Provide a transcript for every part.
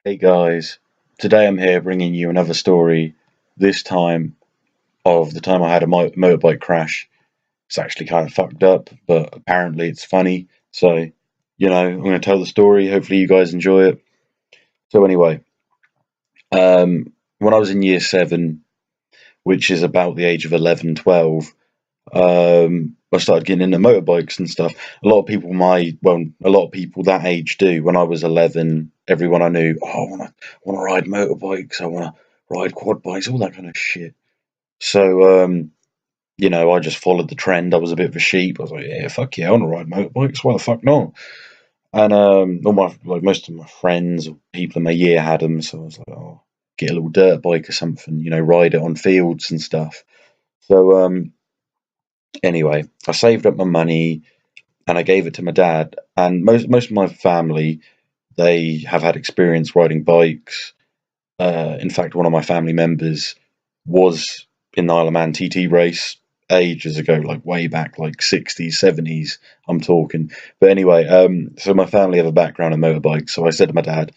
Hey guys, today I'm here bringing you another story, this time of the time I had a motorbike crash. It's actually kind of fucked up, but apparently it's funny. So, I'm going to tell the story. Hopefully, you guys enjoy it. So, anyway, when I was in year seven, which is about the age of 11, 12, I started getting into motorbikes and stuff. A lot of people that age do. When I was 11, everyone I knew, oh, I want to ride motorbikes. I want to ride quad bikes, all that kind of shit. So, I just followed the trend. I was a bit of a sheep. I was like, yeah, fuck yeah, I want to ride motorbikes. Why the fuck not? And most of my friends or people in my year had them, so I was like, oh, get a little dirt bike or something, ride it on fields and stuff. So, anyway, I saved up my money and I gave it to my dad. And most of my family, they have had experience riding bikes. In fact, one of my family members was in the Isle of Man TT race ages ago, like way back, like 60s, 70s, I'm talking. But anyway, so my family have a background in motorbikes. So I said to my dad,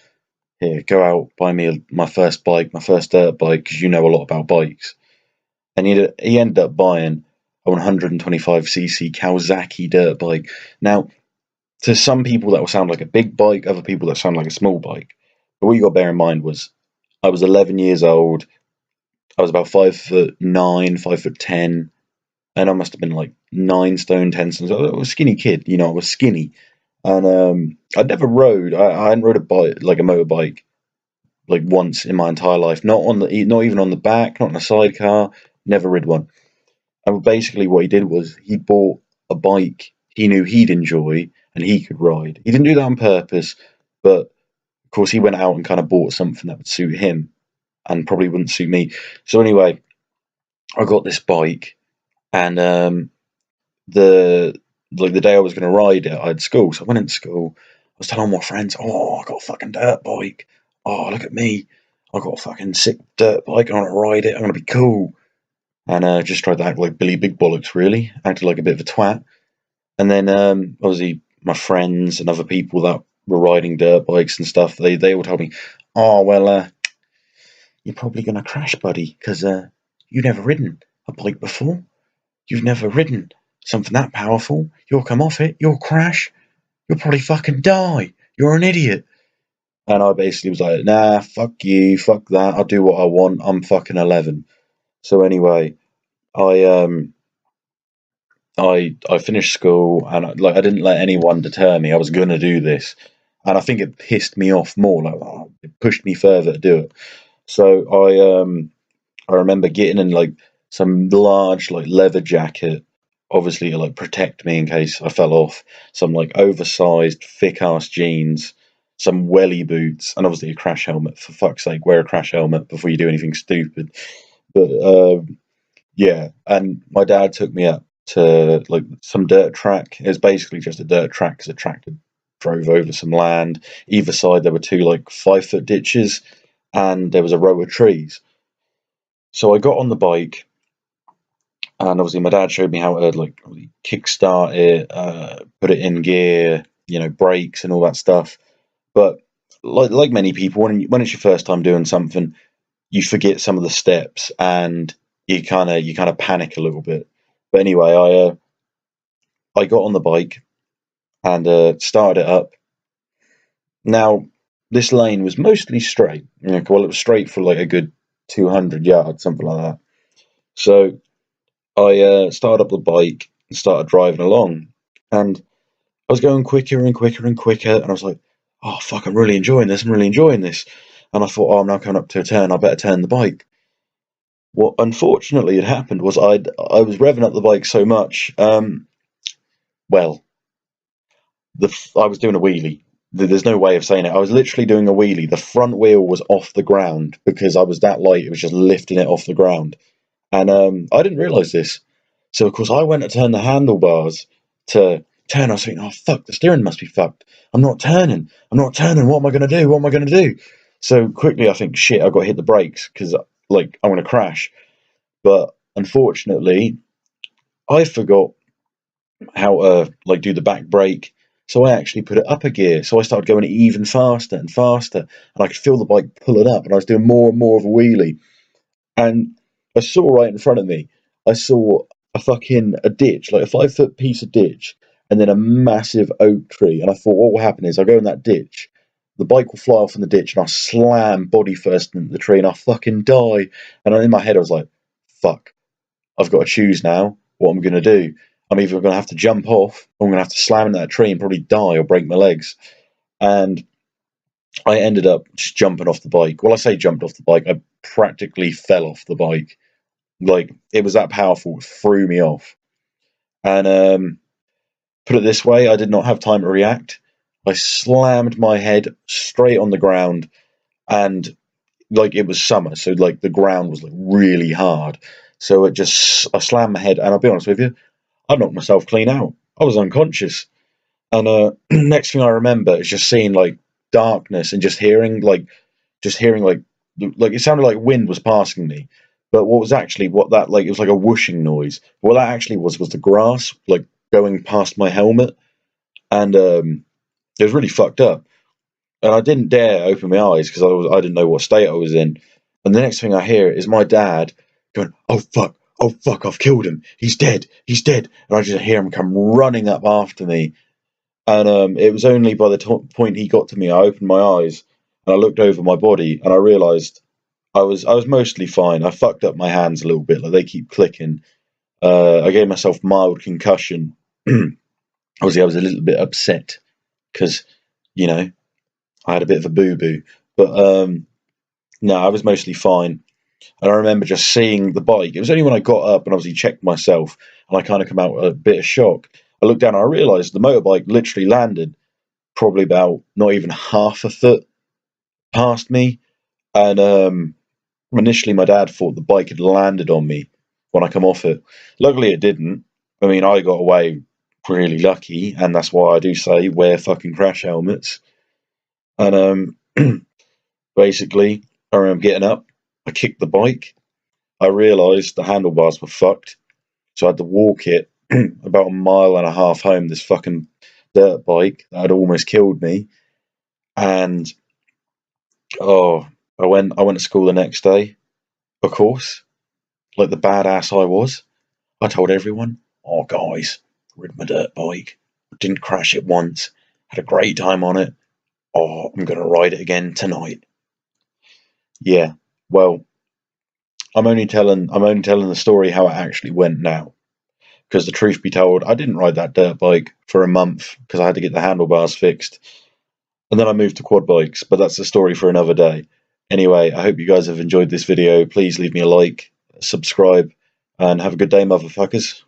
here, go out, buy me my first bike, my first dirt bike, because you know a lot about bikes. And he ended up buying a 125cc Kawasaki dirt bike. Now, to some people that will sound like a big bike, other people that sound like a small bike. But what you got to bear in mind was I was 11 years old. I was about 5'9", 5'10", and I must have been like 9 stone 10 stones. I was a skinny kid, I was skinny, and I'd never rode. I hadn't rode a bike, like a motorbike, like once in my entire life. Not even on the back, not in a sidecar. Never rid one. And basically, what he did was he bought a bike he knew he'd enjoy and he could ride. He didn't do that on purpose, but of course, he went out and kind of bought something that would suit him and probably wouldn't suit me. So anyway, I got this bike, and the the day I was going to ride it, I had school, so I went into school. I was telling all my friends, "Oh, I got a fucking dirt bike. Oh, look at me! I got a fucking sick dirt bike. I want to ride it. I'm gonna be cool." And just tried to act like Billy Big Bollocks, really. Acted like a bit of a twat. And then obviously my friends and other people that were riding dirt bikes and stuff, they all told me, "Oh well, you're probably gonna crash, buddy, because you've never ridden a bike before. You've never ridden something that powerful. You'll come off it, you'll crash, you'll probably fucking die. You're an idiot." And I basically was like, "Nah, fuck you, fuck that. I'll do what I want. I'm fucking 11." So anyway, I I finished school, and I didn't let anyone deter me. I was gonna do this, and I think it pissed me off more. Like, it pushed me further to do it. So I remember getting in like some large like leather jacket, obviously to like protect me in case I fell off. Some like oversized thick ass jeans, some welly boots, and obviously a crash helmet. For fuck's sake, wear a crash helmet before you do anything stupid. But yeah, and my dad took me up to like some dirt track. It was basically just a dirt track because a tractor drove over some land. Either side there were two like 5 foot ditches, and there was a row of trees. So I got on the bike, and obviously my dad showed me how to like kickstart it, put it in gear, brakes and all that stuff. But like many people, when it's your first time doing something, you forget some of the steps and you kind of panic a little bit. But anyway, I got on the bike and started it up. Now this lane was mostly straight. Well, it was straight for like a good 200 yards, something like that. So I started up the bike and started driving along, and I was going quicker and quicker and quicker, and I was like, "Oh fuck, I'm really enjoying this. I'm really enjoying this." And I thought, "Oh, I'm now coming up to a turn. I better turn the bike." What unfortunately had happened was I was revving up the bike so much. Well, I was doing a wheelie. There's no way of saying it. I was literally doing a wheelie. The front wheel was off the ground because I was that light. It was just lifting it off the ground, and I didn't realise this. So of course I went to turn the handlebars to turn. I was thinking, "Oh fuck, the steering must be fucked. I'm not turning. I'm not turning. What am I going to do? What am I going to do?" So quickly I think, shit, I've got to hit the brakes because like I'm going to crash. But unfortunately, I forgot how to like do the back brake. So I actually put it up a gear. So I started going even faster and faster, and I could feel the bike pulling up, and I was doing more and more of a wheelie. And I saw right in front of me, I saw a ditch, like a 5 foot piece of ditch, and then a massive oak tree. And I thought, what will happen is I'll go in that ditch, the bike will fly off in the ditch, and I'll slam body first into the tree, and I'll fucking die. And in my head, I was like, fuck, I've got to choose now what I'm going to do. I'm either going to have to jump off, or I'm going to have to slam into that tree and probably die or break my legs. And I ended up just jumping off the bike. Well, I say jumped off the bike, I practically fell off the bike. Like, it was that powerful, it threw me off. And put it this way, I did not have time to react. I slammed my head straight on the ground, and like it was summer, so like the ground was like really hard. So I slammed my head, and I'll be honest with you, I knocked myself clean out. I was unconscious. And next thing I remember is just seeing like darkness and just hearing like it sounded like wind was passing me. But what that like it was like a whooshing noise. What that actually was the grass like going past my helmet, and it was really fucked up. And I didn't dare open my eyes because I didn't know what state I was in. And the next thing I hear is my dad going, oh fuck, I've killed him, he's dead. And I just hear him come running up after me. And it was only by the point he got to me, I opened my eyes and I looked over my body, and I realised I was mostly fine. I fucked up my hands a little bit, like they keep clicking. I gave myself mild concussion. Obviously, I was a little bit upset because you know I had a bit of a boo boo, but no, I was mostly fine. And I remember just seeing the bike. It was only when I got up and obviously checked myself, and I kind of come out with a bit of shock. I looked down and I realised the motorbike literally landed probably about not even half a foot past me, and initially my dad thought the bike had landed on me when I come off it. Luckily, it didn't. I mean, I got away really lucky, and that's why I do say wear fucking crash helmets. And basically, I remember getting up, I kicked the bike, I realised the handlebars were fucked, so I had to walk it about a mile and a half home, this fucking dirt bike that had almost killed me. And oh, I went to school the next day, of course, like the badass I was. I told everyone, oh guys, rid my dirt bike, didn't crash it once, had a great time on it. Oh, I'm gonna ride it again tonight. Yeah, well, I'm only telling the story how it actually went now. Because the truth be told, I didn't ride that dirt bike for a month because I had to get the handlebars fixed. And then I moved to quad bikes, but that's a story for another day. Anyway, I hope you guys have enjoyed this video. Please leave me a like, subscribe, and have a good day, motherfuckers.